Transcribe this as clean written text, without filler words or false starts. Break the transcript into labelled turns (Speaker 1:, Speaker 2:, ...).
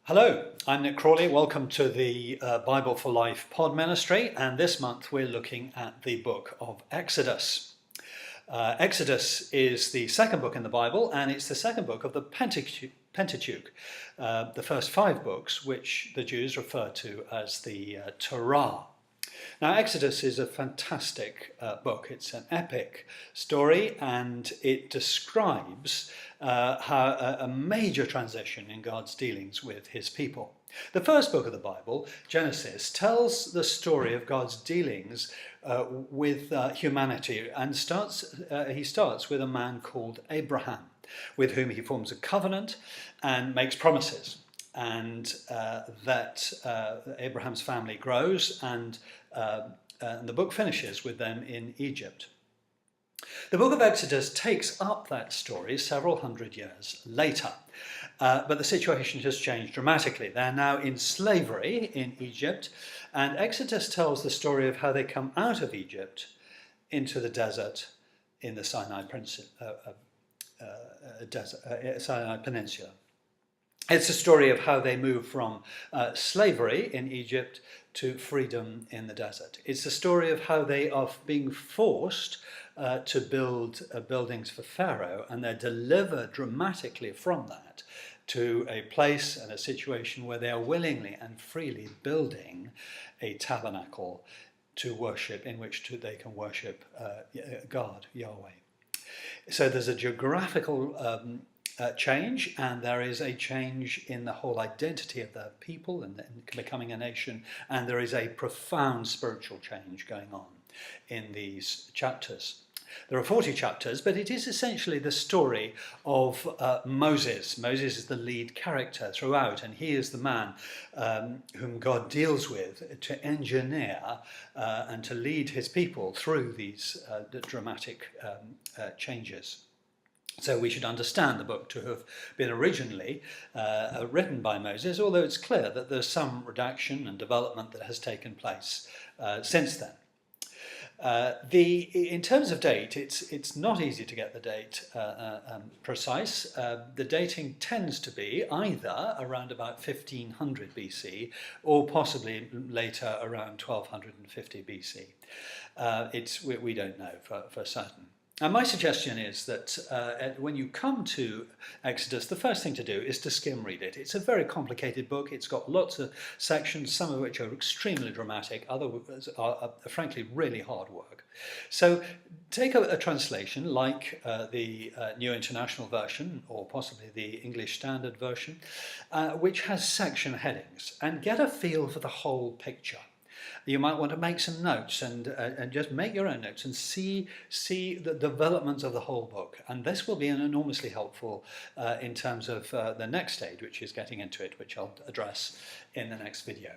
Speaker 1: Hello, I'm Nick Crawley. Welcome to the Bible for Life pod ministry, and this month we're looking at the book of Exodus. Exodus is the second book in the Bible, and it's the second book of the Pentateuch, the first 5 books, which the Jews refer to as the Torah. Now, Exodus is a fantastic book. It's an epic story, and it describes how a major transition in God's dealings with his people. The first book of the Bible, Genesis, tells the story of God's dealings with humanity, and he starts with a man called Abraham, with whom he forms a covenant and makes promises. And that Abraham's family grows, and the book finishes with them in Egypt. The book of Exodus takes up that story several hundred years later, but the situation has changed dramatically. They're now in slavery in Egypt, and Exodus tells the story of how they come out of Egypt into the desert in the Sinai Peninsula. It's a story of how they move from slavery in Egypt to freedom in the desert. It's a story of how they are being forced to build buildings for Pharaoh, and they're delivered dramatically from that to a place and a situation where they are willingly and freely building a tabernacle to worship, in which they can worship God, Yahweh. So there's a geographical change, and there is a change in the whole identity of the people and becoming a nation, and there is a profound spiritual change going on in these chapters. There are 40 chapters, but it is essentially the story of Moses. Moses is the lead character throughout, and he is the man whom God deals with to engineer and to lead his people through these dramatic changes. So we should understand the book to have been originally written by Moses, although it's clear that there's some redaction and development that has taken place since then. In terms of date, it's not easy to get the date precise. The dating tends to be either around about 1500 BC or possibly later around 1250 BC. We don't know for certain. And my suggestion is that when you come to Exodus, the first thing to do is to skim read it. It's a very complicated book. It's got lots of sections, some of which are extremely dramatic, others are frankly really hard work. So take a translation like the New International Version, or possibly the English Standard Version, which has section headings, and get a feel for the whole picture. You might want to make some notes and just make your own notes and see the developments of the whole book. And this will be enormously helpful in terms of the next stage, which is getting into it, which I'll address in the next video.